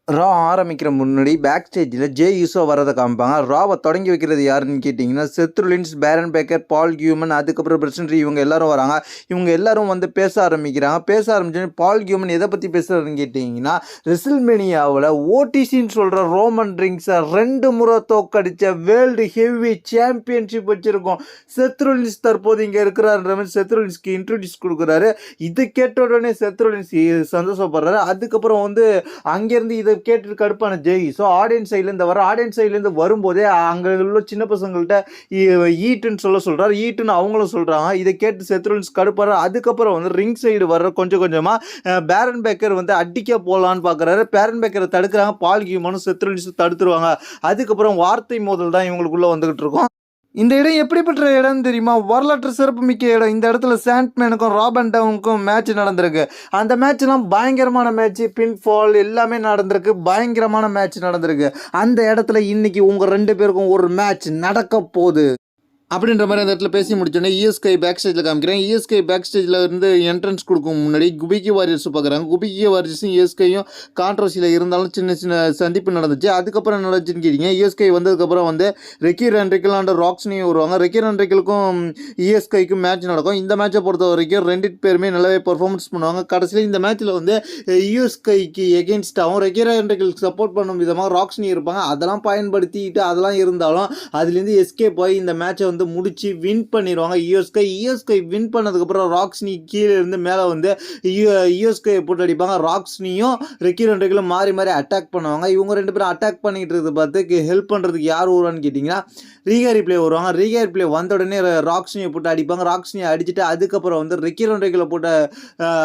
ரா ஆரம்பிக்கிற முன்னாடி பேக் ஸ்டேஜில் ஜே யூசோ வரதை காமிப்பாங்க. ராவை தொடங்கி வைக்கிறது யாருன்னு கேட்டிங்கன்னா, செத் ரொலின்ஸ், பேரன் பேக்கர், பால் கியூமன், அதுக்கப்புறம் பிரசன்ட்ரி இவங்க எல்லாரும் வராங்க. இவங்க எல்லாரும் வந்து பேச ஆரம்பிக்கிறாங்க. பேச ஆரம்பிச்சோன்னே பால் கியூமன் எதை பற்றி பேசுகிறாருன்னு கேட்டிங்கன்னா, ரெசில்மேனியாவில் ஓடிசின்னு சொல்கிற ரோமன் ரிங்ஸை 2 முறை தோக்கடித்த வேர்ல்டு ஹெவி சாம்பியன்ஷிப் வச்சுருக்கோம். செத் ரொலின்ஸ் தற்போது இங்கே இருக்கிறாருன்ற மாதிரி செத் ரொலின்ஸ்க்கு இன்ட்ரடியூஸ் கொடுக்குறாரு. இதை கேட்ட உடனே செத் ரொலின்ஸ் சந்தோஷப்படுறாரு. அதுக்கப்புறம் வந்து அங்கேருந்து இதை கேட்டு கடுப்பான ஜெய். ஸோ ஆடியன்ஸ் சைட்லேருந்து வரும்போதே அங்கே உள்ள சின்ன பசங்கள்கிட்ட ஈட்டுன்னு சொல்கிறார். ஈட்டுன்னு அவங்களும் சொல்கிறாங்க. இதை கேட்டு செத் ரொலின்ஸ் கடுப்பாரு. அதுக்கப்புறம் வந்து ரிங் சைடு வர்ற கொஞ்சமாக பேரன் பேக்கர் வந்து அடிக்க போகலான்னு பார்க்குறாரு. பேரன் பேக்கரை தடுக்கிறாங்க. பால் கியூமனும் செத் ரொலின்ஸும் தடுத்துருவாங்க. அதுக்கப்புறம் வார்த்தை மோதல் தான் இவங்களுக்குள்ளே வந்துகிட்டு இருக்கும். இந்த இடம் எப்படிப்பட்ட இடம் தெரியுமா? வரலாற்று சிறப்பு மிக்க இடம். இந்த இடத்துல சாண்ட்மேனுக்கும் ராபன் டவுனுக்கும் மேட்ச் நடந்திருக்கு. அந்த மேட்ச்லாம் பயங்கரமான மேட்ச், பின்ஃபால் எல்லாமே நடந்திருக்கு. பயங்கரமான மேட்ச் நடந்திருக்கு. அந்த இடத்துல இன்னைக்கு உங்கள் 2 பேருக்கும் ஒரு மேட்ச் நடக்க போகுது அப்படின்ற மாதிரி அந்த இடத்துல பேசி முடிச்சோடனே இஎஸ்கே பேக் ஸ்டேஜில் காமிக்கிறேன். இஎஸ்கே பேக் ஸ்டேஜில் இருந்து என்ட்ரன்ஸ் கொடுக்கும் முன்னாடி குபிக்கி வாரியர்ஸ் பார்க்குறாங்க. குபிக்கி வாரியர்ஸும் இஎஸ்கேயும் கான்ட்ரவர்சியில் இருந்தாலும் சின்ன சின்ன சந்திப்பு நடந்துச்சு. அதுக்கப்புறம் என்ன நடந்துச்சுன்னு கேட்டிங்க, இஎஸ்கே வந்ததுக்கப்புறம் வந்து ரெக்கி ரெண்ட்ரிக்கல் அண்ட் ராக்ஸ்னியும் வருவாங்க. ரெக்கி ரெண்ட்ரிக்கலுக்கும் இஎஸ்கேக்கும் மேட்ச் நடக்கும். இந்த மேட்சை பொறுத்த வரைக்கும் 2 பேருமே நல்லாவே பர்ஃபார்மன்ஸ் பண்ணுவாங்க. கடைசியில் இந்த மேட்ச்சில் வந்து இஎஸ்கேக்கு எகென்ஸ்டாகவும் ரெக்கி ரெண்ட்ரிக்கலுக்கு சப்போர்ட் பண்ணும் விதமாக ராக்ஸ்னி இருப்பாங்க. அதெல்லாம் பயன்படுத்திட்டு அதெல்லாம் இருந்தாலும் அதுலேருந்து எஸ்கேப் ஆகி இந்த மேட்சை வந்து முடிச்சு வின் பண்ணிடுவாங்க. இஎஸ்கே வின் பண்ணதுக்கப்புறம் ராக்ஸ்னி கீழே இருந்து மேலே வந்து இஎஸ்கே போட்டு அடிப்பாங்க. ராக்ஸ்னியும் ரெக்கி ரெண்ட்ரிக்கலும் மாறி மாறி அட்டாக் பண்ணுவாங்க. இவங்க 2 பேரும் அட்டாக் பண்ணிட்டு இருக்கிறத பார்த்து ஹெல்ப் பண்ணுறதுக்கு யார் வருவான்னு கேட்டிங்கன்னா ரீகா ரிப்ளே வருவாங்க. ரீகா ரிப்ளே வந்த உடனே ராக்ஸ்னியை போட்டு அடிப்பாங்க. ராக்ஸ்னியை அடிச்சுட்டு அதுக்கப்புறம் வந்து ரெக்கி ரெண்ட்ரிக்கலை போட்டு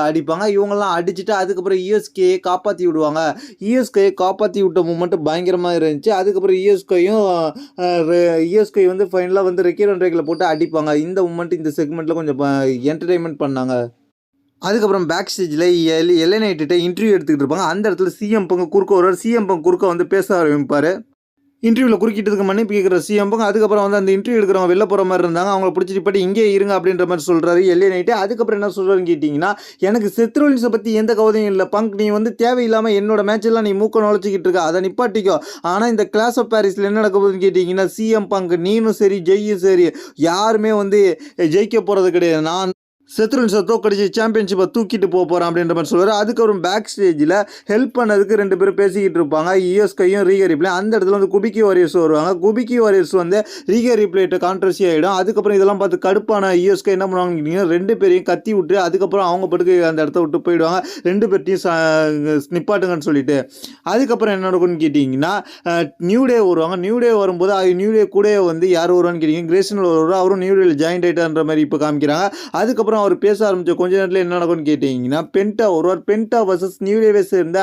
அடிப்பாங்க. இவங்கெல்லாம் அடிச்சுட்டு அதுக்கப்புறம் இஎஸ்கே காப்பாற்றி விடுவாங்க. இஎஸ்கே காப்பாற்றி விட்ட மூமெண்ட் பயங்கரமாக இருந்துச்சு. அதுக்கப்புறம் இஎஸ்கே வந்து ஃபைனலாக வந்து ரெக்கி ரெண்ட்ரிக்கலை போட்டு அடிப்பாங்க. இந்த மூமெண்ட் இந்த செக்மெண்ட்டில் கொஞ்சம் என்டர்டைன்மெண்ட் பண்ணாங்க. அதுக்கப்புறம் பேக் ஸ்டேஜில் எல்ஏ நைட்டிட்ட இன்டர்வியூ எடுத்துக்கிட்டு இருப்பாங்க. அந்த இடத்துல சிஎம் பங்கு குறுக்க வருவார். சிஎம் பங்கு குறுக்க வந்து பேச ஆரம்பிப்பார். இன்டர்வியூவில் குறுக்கிட்டதுக்கு மன்னிப்பு கேட்குற சிஎம் பங்கு. அதுக்கப்புறம் வந்து அந்த இன்டர்வியூ எடுக்கிறவங்க வெளில போகிற மாதிரி இருந்தாங்க. அவங்கள பிடிச்சிட்டு போய்ட்டு இங்கே இருங்க அப்படின்ற மாதிரி சொல்கிறாரு எல்ஏ நைட்டு. அதுக்கப்புறம் என்ன சொல்கிறாருன்னு கேட்டிங்கன்னா, எனக்கு செத் ரொலின்ஸை பற்றி எந்த கவலையும் இல்லை பங்க். நீ வந்து தேவையில்லாமல் என்னோட மேட்செல்லாம் நீ மூக்க நுழைச்சிக்கிட்டு இருக்க, அதை நிப்பாட்டிக்கோ. ஆனால் இந்த கிளாஸ் ஆஃப் பாரிஸில் என்ன நடக்க போகுதுன்னு கேட்டிங்கன்னா, சிஎம் பங்க் நீனும் சரி ஜெய்யும் சரி யாருமே வந்து ஜெயிக்க போகிறது கிடையாது. நான் செத் ரொலின்ஸை தோக்கடிச்சு சாம்பியன்ஷிப்பை தூக்கிட்டு போகிறேன் அப்படின்ற மாதிரி சொல்லுவார். அதுக்கப்புறம் பேக் ஸ்டேஜில் ஹெல்ப் பண்ணதுக்கு 2 பேரும் பேசிக்கிட்டு இருப்பாங்க. இஎஸ்கையும் ரீகா ரிப்ளே. அந்த இடத்துல வந்து குபிக்கி வாரியர்ஸ் வருவாங்க. குபிக்கி வாரியர்ஸ் வந்து ரீகா ரிப்ளேட்ட கான்ட்ரவர்சி ஆகிடும். அதுக்கப்புறம் இதெல்லாம் பார்த்து கடுப்பான இஎஸ்கே என்ன பண்ணுவாங்க, 2 பேரையும் கத்தி விட்டு அதுக்கப்புறம் அவங்க பட்டுக்கு அந்த இடத்த விட்டு போயிடுவாங்க. 2 பேர்ட்டையும் நிப்பாட்டுங்கன்னு சொல்லிட்டு. அதுக்கப்புறம் என்ன நடக்கும்னு கேட்டிங்கன்னா, நியூ டே வருவாங்க. நியூ டே வரும்போது நியூ டே கூட வந்து யார் வருவான்னு கேட்டிங்க, கிரேசன் வருவார். அவரும் நியூ டேல ஜாயின் ஆகிட்டான்ற மாதிரி இப்போ காமிக்கிறாங்க. அதுக்கப்புறம் அவர் பேச ஆரம்பித்த கொஞ்ச நேரத்தில் என்ன நடக்கும்னு கேட்டிங்கன்னா, பென்டா வருவார். பென்டா வர்சஸ் நியூ டே சேர்ந்த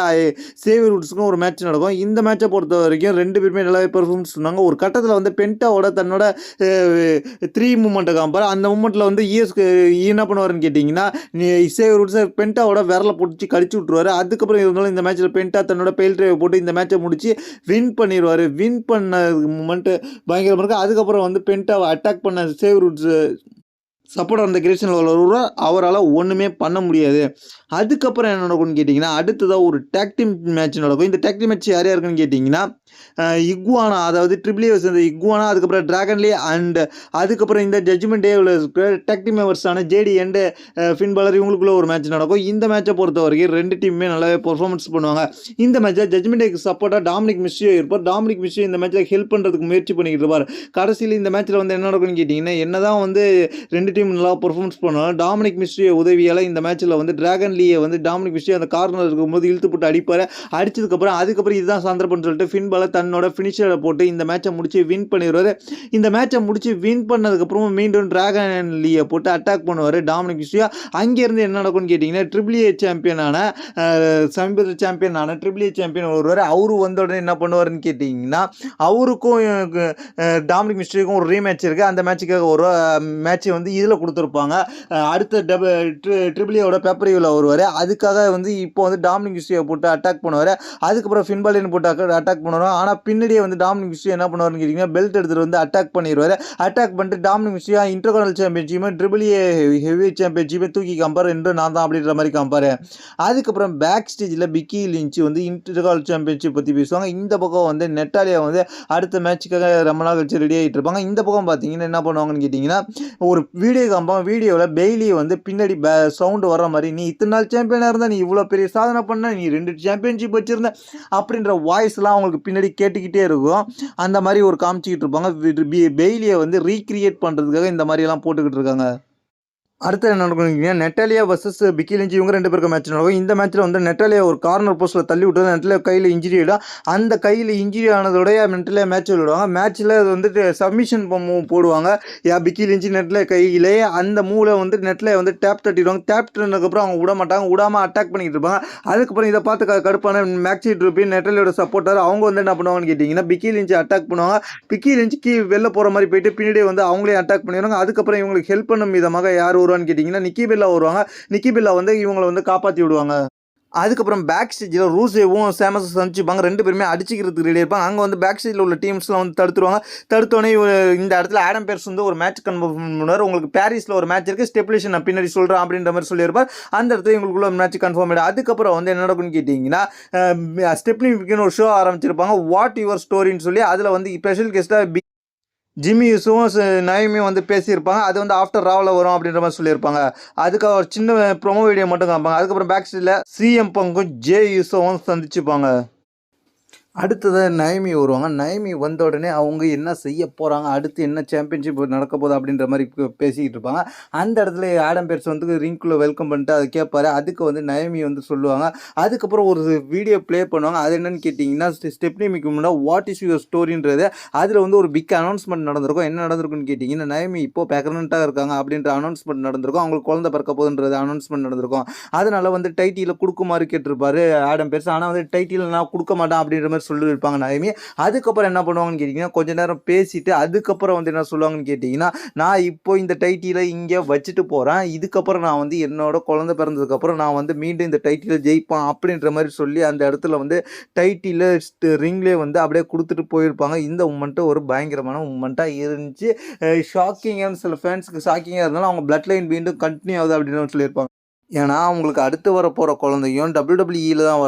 சேவியர் வுட்ஸுக்கும் ஒரு மேட்ச் நடக்கும். இந்த மேட்சை பொறுத்த வரைக்கும் 2 பேருமே நல்லாவே பெர்ஃபார்மன்ஸ் சொன்னாங்க. ஒரு கட்டத்தில் வந்து பென்டாவோட தன்னோட 3 மூமெண்ட்டை காமிப்பார். அந்த மூமெண்ட்டில் வந்து என்ன பண்ணுவார்னு கேட்டிங்கன்னா, சேவியர் வுட்ஸை பென்டாவோட விரலை பிடிச்சி கடிச்சு விட்ருவார். அதுக்கப்புறம் இருந்தாலும் இந்த மேட்ச்சில் பென்டா தன்னோட பெயில் டிரைவை போட்டு இந்த மேட்சை முடிச்சு வின் பண்ணிடுவார். வின் பண்ண மூமெண்ட்டு பயங்கரமாக இருக்குது. அதுக்கப்புறம் வந்து பென்டாவை அட்டாக் பண்ண சேவியர் வுட்ஸ் சப்போர்ட் அந்த கிரேஷன் வருவார். அவரால் ஒன்றுமே பண்ண முடியாது. அதுக்கப்புறம் என்ன நடக்கும்னு கேட்டிங்கன்னா, அடுத்ததாக ஒரு டேக் டீம் மேட்ச் நடக்கும். இந்த டேக் டீம் மேட்ச் யார் யாருக்குன்னு கேட்டிங்கன்னா, இக்வானா, அதாவது ட்ரிபிள் ஏ சேர்ந்த இக்வானா, அதுக்கப்புறம் டிராகன்லே அண்ட் அதுக்கப்புறம் இந்த ஜட்ஜ்மெண்ட் டேவில் இருக்கிற டேக் டீம் மெம்பர்ஸான ஜேடி அண்ட் ஃபின் பாலர் இவங்களுக்குள்ள ஒரு மேட்ச் நடக்கும். இந்த மேட்சை பொறுத்த வரைக்கும் 2 டீமுமே நல்லாவே பெர்ஃபார்மன்ஸ் பண்ணுவாங்க. இந்த மேட்சை ஜட்ஜ்மெண்ட் டேக்கு சப்போர்ட்டாக டாமினிக் மிஸ்ட்ரியோ இருப்பார். டாமினிக் மிஸ்ட்ரியோ இந்த மேட்சில் ஹெல்ப் பண்ணுறதுக்கு முயற்சி பண்ணிக்கிட்டு இருப்பார். கடைசியில் இந்த மேட்ச்சில் வந்து என்ன நடக்கும்னு கேட்டிங்கன்னா, என்ன தான் வந்து 2 டீம் நல்லா பெர்ஃபார்மன்ஸ் பண்ணுவாங்க. டாமினிக் மிஸ்ட்ரியோ உதவியால் இந்த மேட்ச்சில் வந்து டிராகன் லீயை வந்து டாமினிக் மிஸ்ட்ரியோ அந்த கார்னர் இருக்கும்போது இழுத்து போட்டு அடிப்பார். அதுக்கப்புறம் இதுதான் சந்தர்ப்பம்னு சொல்லிட்டு ஃபின் பாலர் தன்னோட ஃபினிஷரை போட்டு இந்த மேட்சை முடிச்சு வின் பண்ணிடுவார். இந்த மேட்சை முடிச்சு வின் பண்ணதுக்கப்புறம் மீண்டும் டிராகன் லீயை போட்டு அட்டாக் பண்ணுவார் டாமினிக் மிஸ்ட்ரியோ. அங்கேருந்து என்ன நடக்கும்னு கேட்டிங்கன்னா, ட்ரிபிள் ஏ சாம்பியனான சமீபத்தில் சாம்பியனான ட்ரிபிள் ஏ சாம்பியன் வருவார். அவரு வந்த உடனே என்ன பண்ணுவார்னு கேட்டிங்கன்னா, அவருக்கும் டாமினிக் மிஸ்ட்ரியோக்கும் ஒரு ரீமேட்ச் இருக்குது. அந்த மேட்சுக்காக ஒரு மேட்ச் வந்து இதில் கொடுத்துருப்பாங்க. அடுத்த ட்ரிபிள் ஏவோட பேப்பர் வருவார். அதுக்காக வந்து இப்போ வந்து டாமினிக் மிஸ்டீரியோ போட்டு அட்டாக் பண்ணுவார். அதுக்கப்புறம் ஃபின் பாலர் போட்டு அட்டாக் பண்ணுவார். ஆனால் பின்னாடியே வந்து டாமினிக் மிஸ்டீரியோ என்ன பண்ணுவார்னு கேட்டிங்கன்னா பெல்ட் எடுத்துகிட்டு வந்து அட்டாக் பண்ணிடுவார். அட்டாக் பண்ணிட்டு டாமினிக் மிஸ்டீரியோ இன்டர்கான்டினல் சாம்பியன்ஷிப்பும் ட்ரிபிள் ஏ ஹெவி சாம்பியன்ஷிப்பை தூக்கி காம்பார் என்று நான் தான் அப்படின்ற மாதிரி காம்பார். அதுக்கப்புறம் பேக் ஸ்டேஜில் பிக்கி லிஞ்ச் வந்து இன்டர்கான்டினல் சாம்பியன்ஷிப் பற்றி பேசுவாங்க. இந்த பக்கம் வந்து நெட்டாலியா வந்து அடுத்த மேட்சுக்காக ரொம்ப நாள் கழிச்சு ரெடி ஆகிட்டு இருப்பாங்க. இந்த பக்கம் பார்த்தீங்கன்னா என்ன பண்ணுவாங்கன்னு கேட்டிங்கன்னா ஒரு வீடியோ காம்பாங்க. வீடியோவில் பெய்லி வந்து பின்னாடி சவுண்டு வர மாதிரி நீ இத்தனை நாள் சாம்பியனாக இருந்தால் நீ இவ்வளோ பெரிய சாதனை பண்ண, நீ 2 சாம்பியன்ஷிப் வச்சுருந்த அப்படின்ற வாய்ஸ்லாம் அவங்களுக்கு பின்னாடி கேட்டுக்கிட்டே இருக்கும். அந்த மாதிரி ஒரு காமிச்சிக்கிட்டு இருப்பாங்க. பெய்லியை வந்து ரீக்ரியேட் பண்ணுறதுக்காக இந்த மாதிரியெல்லாம் போட்டுக்கிட்டு இருக்காங்க. அடுத்து என்ன நடக்கும்னா நெட்டாலியா வர்சஸ் பிக்கி லிஞ்ச் இவங்க 2 பேருக்கு மேட்ச் நடக்கும். இந்த மேட்ச்சில் வந்து நெட்டாலியா ஒரு கார்னர் போஸ்ட்டில் தள்ளி விட்டு நெட்டாலியா கையில் இன்ஜுரி ஆகிடும். அந்த கையில் இன்ஜுரி ஆனதோடைய நெட்டாலியா மேட்ச் விடுவாங்க. மேட்ச்சில் அது வந்துட்டு சப்மிஷன் மூவ் போடுவாங்க. பிக்கி லிஞ்ச் நெட்டாலியா கையிலே அந்த மூவில் வந்து நெட்டாலியா வந்து டேப் தட்டிடுவாங்க. டேப் தட்டினதுக்கப்புறம் அவங்க விட மாட்டாங்க. விடாமல் அட்டாக் பண்ணிக்கிட்டு இருப்பாங்க. அதுக்கப்புறம் இதை பார்த்து கடுப்பான மேக்ஸி ட்ரூப்பி நெட்டாலியோட சப்போர்ட்டர் அவங்க வந்து என்ன பண்ணுவாங்கன்னு கேட்டிங்கன்னா பிக்கி லிஞ்ச் அட்டாக் பண்ணுவாங்க. பிக்கி லிஞ்சுக்கு வெளில போகிற மாதிரி போயிட்டு பின்னாடியே வந்து அவங்களே அட்டாக் பண்ணிடுவாங்க. அதுக்கப்புறம் இவங்களுக்கு ஹெல்ப் பண்ணும் விதமாக யார் வருவான்னு கேட்டிங்கன்னா நிக்கி பெல்லா வருவாங்க. நிக்கி பெல்லா வந்து இவங்களை வந்து காப்பாற்றி விடுவாங்க. அதுக்கப்புறம் பேக் ஸ்டேஜில் ரூசேவும் சேமஸும் சந்திச்சுப்பாங்க. 2 பேருமே அடிச்சிக்கிறதுக்கு ரெடி இருப்பாங்க. அங்கே வந்து பேக் ஸ்டேஜில் உள்ள டீம்ஸ்லாம் வந்து தடுத்துருவாங்க. தடுத்தோடனே இந்த இடத்துல ஆடம் பேர்ஸ் வந்து ஒரு மேட்ச் கன்ஃபார்ம் பண்ணுவார். உங்களுக்கு பாரிஸில் ஒரு மேட்ச் இருக்குது, ஸ்டெப்லேஷன் நான் பின்னாடி சொல்கிறேன் அப்படின்ற மாதிரி சொல்லியிருப்பார். அந்த இடத்துல எங்களுக்குள்ள மேட்ச் கன்ஃபார்ம் ஆகிடும். அதுக்கப்புறம் வந்து என்ன நடக்கும்னு கேட்டிங்கன்னா ஸ்டெப்னிக்கு ஒரு ஷோ ஆரம்பிச்சிருப்பாங்க, வாட் யுவர் ஸ்டோரின்னு சொல்லி. அதில் வந்து ஸ்பெஷல் கெஸ்ட்டாக ஜிம்மி யூஸும் நயமியும் வந்து பேசியிருப்பாங்க. அது வந்து ஆஃப்டர் ராவில் வரும் அப்படின்ற மாதிரி சொல்லியிருப்பாங்க. அதுக்கு ஒரு சின்ன ப்ரொமோ வீடியோ மட்டும் காமிப்பாங்க. அதுக்கப்புறம் பேக் ஸ்டேஜில் சிஎம் பங்கும் ஜே யூஸும் சந்திச்சுப்பாங்க. அடுத்ததாக நயமி வருவாங்க. நயமி வந்த உடனே அவங்க என்ன செய்ய போகிறாங்க, அடுத்து என்ன சாம்பியன்ஷிப் நடக்க போகுது அப்படின்ற மாதிரி பேசிக்கிட்டு இருப்பாங்க. அந்த இடத்துல ஆடம் பேர்ஸ் வந்து ரிங்குள்ளே வெல்கம் பண்ணிட்டு அதை கேட்பாரு. அதுக்கு வந்து நயமி வந்து சொல்லுவாங்க. அதுக்கப்புறம் ஒரு வீடியோ ப்ளே பண்ணுவாங்க. அது என்னென்னு கேட்டிங்கன்னா ஸ்டெப்னிக்கு முன்னாடி வாட் இஸ் யுவர் ஸ்டோரின்றது. அதில் வந்து ஒரு பிக் அனௌன்ஸ்மெண்ட் நடந்திருக்கும். என்ன நடந்திருக்குன்னு கேட்டிங்கன்னா நயமி இப்போது ப்ரெக்னெண்ட்டாக இருக்காங்க அப்படின்ற அனௌன்ஸ்மெண்ட் நடந்திருக்கும். அவங்களுக்கு குழந்தை பிறக்க போகுதுன்றது அனௌன்ஸ்மெண்ட் நடந்திருக்கும். அதனால் வந்து டைட்டிலை கொடுக்குமாறு கேட்டிருப்பாரு ஆடம் பேர்ஸ். ஆனால் வந்து டைட்டில் நான் கொடுக்க மாட்டேன் அப்படின்ற மாதிரி சொல்லியிருப்பாங்க நயமி. அதுக்கப்புறம் என்ன பண்ணுவாங்கன்னு கேட்டிங்கன்னா கொஞ்ச நேரம் பேசிட்டு அதுக்கப்புறம் வந்து என்ன சொல்லுவாங்கன்னு கேட்டிங்கன்னா நான் இப்போ இந்த டைட்டிலை இங்கே வச்சுட்டு போகிறேன். இதுக்கப்புறம் நான் வந்து என்னோட குழந்தை பிறந்ததுக்கப்புறம் நான் வந்து மீண்டும் இந்த டைட்டிலை ஜெயிப்பேன் அப்படின்ற மாதிரி சொல்லி அந்த இடத்துல வந்து டைட்டிலை ரிங்லேயே வந்து அப்படியே கொடுத்துட்டு போயிருப்பாங்க. இந்த மூமெண்ட்டு ஒரு பயங்கரமான மூமெண்ட்டாக இருந்துச்சு. ஷாக்கிங்கான சில ஃபேன்ஸுக்கு ஷாக்கிங்காக இருந்தாலும் அவங்க பிளட் லைன் மீண்டும் கண்டினியூ ஆகுது அப்படின்னு சொல்லியிருப்பாங்க. ஏன்னா அவங்களுக்கு அடுத்து வரப்போகிற குழந்தையும் WWE தான்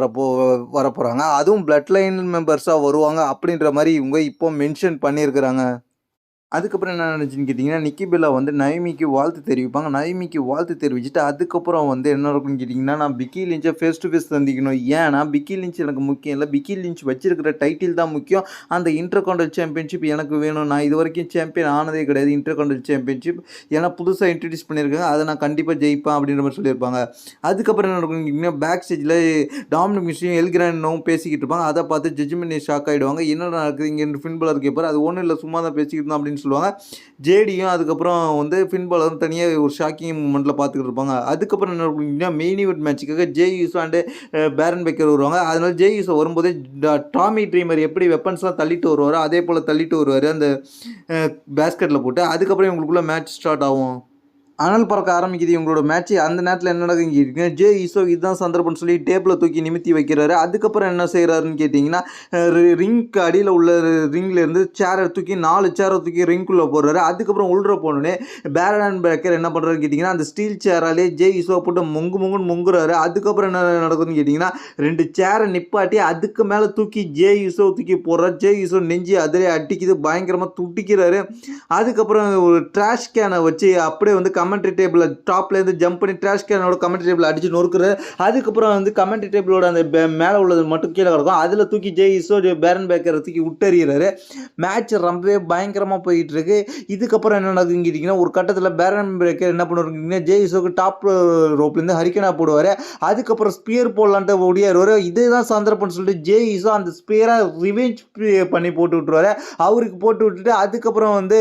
வரப்போகிறாங்க. அதுவும் பிளட் லைன் மெம்பர்ஸாக வருவாங்க அப்படின்ற மாதிரி இவங்க இப்போ மென்ஷன் பண்ணியிருக்கிறாங்க. அதுக்கப்புறம் என்ன நடந்துச்சுன்னு கேட்டிங்கன்னா நிக்கி பெல்லா வந்து நயமிக்கு வாழ்த்து தெரிவிப்பாங்க. நயமிக்கு வாழ்த்து தெரிவிச்சுட்டு அதுக்கப்புறம் வந்து என்ன இருக்குன்னு கேட்டிங்கன்னா நான் பிக்கி லிஞ்சை ஃபேஸ் டு ஃபேஸ் சந்திக்கணும். ஏன்னா பிக்கி லிஞ்ச் எனக்கு முக்கியம் இல்லை, பிக்கி லிஞ்ச் வச்சிருக்கிற டைட்டில் தான் முக்கியம். அந்த இன்டர்கான்டினல் சாம்பியன்ஷிப் எனக்கு வேணும். நான் இது வரைக்கும் சாம்பியன் ஆனதே கிடையாது இன்டர்கான்டினல் சாம்பியன்ஷிப். ஏன்னா புதுசாக இன்ட்ரடியூஸ் பண்ணியிருக்காங்க, அதை நான் கண்டிப்பாக ஜெயிப்பேன் அப்படின்ற மாதிரி சொல்லியிருப்பாங்க. அதுக்கப்புறம் என்ன நடக்குன்னு கேட்டிங்கன்னா பேக் ஸ்டேஜில் டாமினிக் மிஸ்டீரியோ எல் கிராண்டும் பேசிக்கிட்டு இருப்பாங்க. அதை பார்த்து ஜட்ஜ்மெண்ட் ஷாக் ஆகிடுவாங்க. என்னடா நடக்குது இங்கே ஃபின் பாலர் கேட்பார். அது ஒன்றும் இல்லை, சும்மா தான் பேசிக்கிட்டு இருந்தோம் அப்படின்னு சொல்லுவாங்க. ஜேடியும் அதுக்கப்புறம் வந்து ஃபின் பாலரும் தனியாக ஒரு ஷாக்கிங் மூமெண்ட்டில் பார்த்துக்கிட்டு இருப்பாங்க. அதுக்கப்புறம் என்ன அப்படின்னா மெயின் ஈவெண்ட் மேட்சுக்காக Jey Uso and Bron Breakker வருவாங்க. அதனால ஜே யூஸோ வரும்போதே டாமி ட்ரீமர் எப்படி வெப்பன்ஸ்லாம் தள்ளிட்டு வருவாரோ அதே போல் தள்ளிட்டு வருவார் அந்த பேஸ்கெட்டில் போட்டு. அதுக்கப்புறம் இவங்களுக்குள்ள மேட்ச் ஸ்டார்ட் ஆகும். அனல் பறக்க ஆரம்பிக்குது இவங்களோட மேட்ச். அந்த நேரத்தில் என்ன நடக்குங்க ஜே ஈஸோ இதுதான் சந்தர்ப்பம்னு சொல்லி டேப்பில் தூக்கி நிமித்தி வைக்கிறாரு. அதுக்கப்புறம் என்ன செய்கிறாருன்னு கேட்டிங்கன்னா ரிங்க்கு அடியில் உள்ள ரிங்லேருந்து சேரை தூக்கி 4 சேரை தூக்கி ரிங்குள்ளே போடுறாரு. அதுக்கப்புறம் உள்ள போனோடனே பேரன் பேக்கர் என்ன பண்ணுறாருன்னு கேட்டிங்கன்னா அந்த ஸ்டீல் சேராலே ஜே ஈஸோ போட்டு முங்குன்னு முங்குறாரு. அதுக்கப்புறம் என்ன நடக்குதுன்னு கேட்டிங்கன்னா 2 சேரை நிப்பாட்டி அதுக்கு மேலே தூக்கி ஜே ஈஸோ தூக்கி போடுறாரு. ஜே ஈஸோ நெஞ்சு அதிலே அடிக்குது, பயங்கரமாக துட்டிக்கிறாரு. அதுக்கப்புறம் ஒரு ட்ராஷ் கேனை வச்சு அப்படியே வந்து கமெண்ட்ரி டேபிளில் டாப்லேருந்து ஜம்ப் பண்ணி ட்ராஷ் கேனோட கமெண்ட்ரி டேபிள் அடிச்சு நொறுக்குறாரு. அதுக்கப்புறம் வந்து கமெண்ட்ரி டேபிளோட அந்த மேலே உள்ளது மட்டும் கீழே கிடக்கும். அதில் தூக்கி ஜே ஈஸோ பேரன் பேக்கரை தூக்கி விட்டறிகிறாரு. மேட்ச் ரொம்பவே பயங்கரமாக போயிட்டு இருக்கு. இதுக்கப்புறம் என்ன நடக்குதுன்னு கேட்டிங்கன்னா ஒரு கட்டத்தில் பேரன் பேக்கர் என்ன பண்ணுவாருன்னு ஜே ஈஸோக்கு டாப் ரோப்லேருந்து ஹரிக்கனா போடுவார். அதுக்கப்புறம் ஸ்பியர் போடலான்ட்டு ஓடியாருவார். இதுதான் சந்தர்ப்பம்னு சொல்லிட்டு ஜே ஈஸோ அந்த ஸ்பியரை ரிவெஞ்ச் பண்ணி போட்டு விட்டுருவாரு. அவருக்கு போட்டு விட்டுட்டு அதுக்கப்புறம் வந்து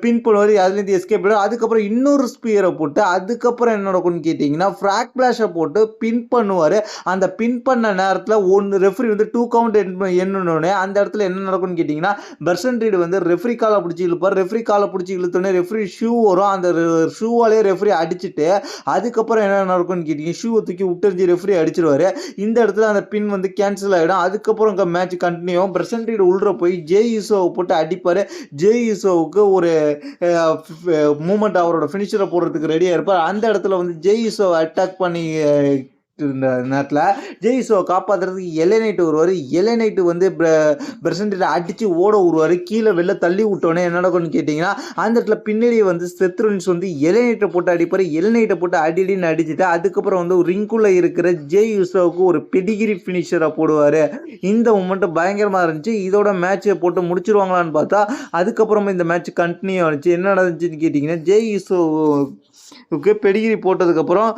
பின் பண்ணுவார். அதுலேருந்து எஸ்கேப் பண்ணுவார். அதுக்கப்புறம் இன்னொரு ஸ்பியரை போட்டு அதுக்கப்புறம் என்ன நடக்கும்னு கேட்டிங்கன்னா ஃப்ராக் பிளாஷை போட்டு பின் பண்ணுவார். அந்த பின் பண்ண நேரத்தில் ஒன்று ரெஃப்ரி வந்து 2 கவுண்ட் எண்ணணுன்னே அந்த இடத்துல என்ன நடக்கும்னு கேட்டிங்கன்னா பெர்சன் ரீடு வந்து ரெஃப்ரி காலை பிடிச்சி இழுப்பார். ரெஃப்ரி காலை பிடிச்சி இழுத்தோடனே ரெஃப்ரி ஷூ வரும். அந்த ஷூவாலே ரெஃப்ரி அடிச்சுட்டு அதுக்கப்புறம் என்ன நடக்கும்னு கேட்டிங்கன்னா ஷூவை தூக்கி விட்டறிஞ்சு ரெஃப்ரி அடிச்சிருவாரு. இந்த இடத்துல அந்த பின் வந்து கேன்சல் ஆகிடும். அதுக்கப்புறம் மேட்ச் கண்டினியூ ஆகும். பெர்சன் ரீடு உள்ள போய் ஜே யூசோவை போட்டு அடிப்பார். ஜே யூசோவுக்கு ஒரு மூமெண்ட் அவரோட ஃபினிஷரை போடுறதுக்கு ரெடியாக இருப்பார். அந்த இடத்துல வந்து ஜே யூசோவை அட்டாக் பண்ணி இருந்த நேரத்தில் ஜே யூசோவை காப்பாற்றுறதுக்கு எல்ஏ நைட் வருவார். எல்ஏ நைட்டு வந்து பெர்சன் ரீடை அடித்து ஓட விடுவார். கீழே வெளில தள்ளி விட்டோன்னே என்ன நடக்கும்னு கேட்டிங்கன்னா அந்த இடத்துல பின்னாடி வந்து செத் ரோலின்ஸ் வந்து எல்ஏ நைட்டை போட்டு அடிப்பார். எல்ஏ நைட்டை போட்டு அடின்னு அடிச்சுட்டு அதுக்கப்புறம் வந்து ரிங்குள்ளே இருக்கிற ஜே யூசோவுக்கு ஒரு பெடிகிரி ஃபினிஷரை போடுவார். இந்த மூமெண்ட்டு பயங்கரமாக இருந்துச்சு. இதோட மேட்ச்சை போட்டு முடிச்சிருவாங்களான்னு பார்த்தா அதுக்கப்புறமா இந்த மேட்ச் கண்டினியூ ஆச்சு. என்ன நடந்துச்சுன்னு கேட்டிங்கன்னா ஜே யூசோ பெடிகிரி போட்டதுக்கப்புறம்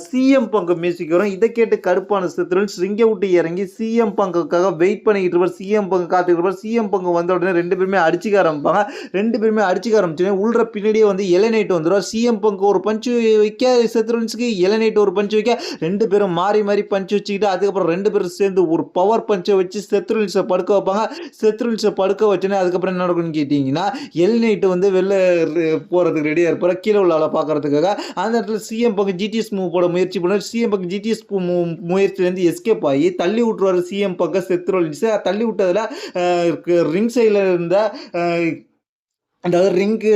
சிஎம் பங்கு மியூசிக் வரும். இதை கேட்டு கடுப்பான செத் ரோலின்ஸ் ரிங்கை விட்டு இறங்கி சிஎம் பங்குக்காக வெயிட் பண்ணிக்கிட்டு இருப்பார். சிஎம் பங்கு காத்துக்கிட்டு இருப்பார். சிஎம் பங்கு வந்த உடனே ரெண்டு பேருமே அடிச்சுக்க ஆரம்பிப்பாங்க. ரெண்டு பேருமே அடிச்சுக்க ஆரம்பிச்சோடனே உள்ள பின்னாடியே வந்து எல்ஏ நைட் வந்துடும். சிஎம் பங்கு ஒரு பஞ்சு வைக்க செத் ரோலின்ஸ்க்கு எல்ஏ நைட் ஒரு பஞ்சு வைக்க ரெண்டு பேரும் மாறி மாறி பஞ்சு வச்சுக்கிட்டு அதுக்கப்புறம் ரெண்டு பேரும் சேர்ந்து ஒரு பவர் பஞ்சை வச்சு செத் ரோலின்ஸை படுக்க வைப்பாங்க. செத் ரோலின்ஸை படுக்க வச்சோன்னே அதுக்கப்புறம் என்ன நடக்கும்னு கேட்டிங்கன்னா எல்ஏ நைட் வந்து வெளில போகிறதுக்கு ரெடியாக இருப்பார். கீழே உள்ள ஆளை பார்க்கறதுக்காக. அந்த இடத்துல சிஎம் பங்கு ஜிடிஎஸ் மூவ் போட முயற்சி பண்ணுவார். சிஎம் பங்கு ஜிடிஎஸ் முயற்சியிலேருந்து எஸ்கேப் ஆகி தள்ளி விட்டுருவார். சிஎம் பங்கு செத் ரோலின்ஸ் தள்ளி விட்டதில் ரிங் சைடில் இருந்த அதாவது ரிங்கு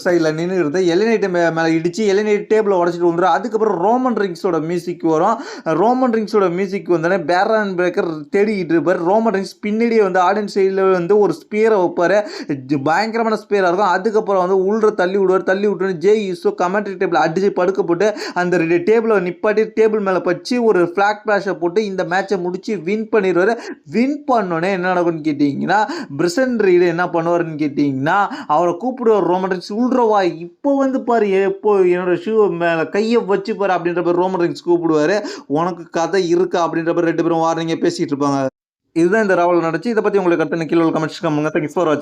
சைடில் நின்று இருந்த எல்ஏ நைட் மேலே இடித்து எல்ஏ நைட் டேபிளை உடச்சிட்டு வந்துடும். அதுக்கப்புறம் ரோமன் ரிங்ஸோட மியூசிக் வரும். ரோமன் ரிங்ஸோட மியூசிக் வந்தோடனே பேரன் பிரேக்கர் தேடிக்கிட்டு இருப்பார். ரோமன் ரிங்ஸ் பின்னாடியே வந்து ஆடியன்ஸ் சைடில் வந்து ஒரு ஸ்பியரை வைப்பார். பயங்கரமான ஸ்பியராக இருக்கும். அதுக்கப்புறம் வந்து உள்ள தள்ளி விடுவார். தள்ளி விட்டு ஜே யூஸோ கமெண்ட்ரி டேபிள் அடித்து படுக்க போட்டு அந்த டேபிளை நிப்பாட்டி டேபிள் மேலே வச்சு ஒரு ஃப்ளாக் பிளாஷை போட்டு இந்த மேட்சை முடித்து வின் பண்ணிடுவார். வின் பண்ணோன்னே என்ன நடக்கும்னு கேட்டிங்கன்னா பெர்சன் ரீடு என்ன பண்ணுவார்னு கேட்டிங்கன்னா அவரை கூப்பிடுவார். ரோமன் ரிங்ஸ் உள்றவா இப்போ வந்து பாரு எப்போ என்னோட ஷூ மேலே கையை வச்சு பாரு அப்படின்ற பேர் ரோமன் ரிங்ஸ் கூப்பிடுவார். உனக்கு கதை இருக்கா அப்படின்ற பேர் ரெண்டு பேரும் வார்னிங்க பேசிகிட்டு இருப்பாங்க. இதுதான் இந்த ராவல் நடந்துச்சு. இதை பற்றி உங்களுக்கு கருத்து கீழே கமெண்ட்ஸ் கம்முங்க. தேங்க்ஸ் ஃபார் வாட்சிங்.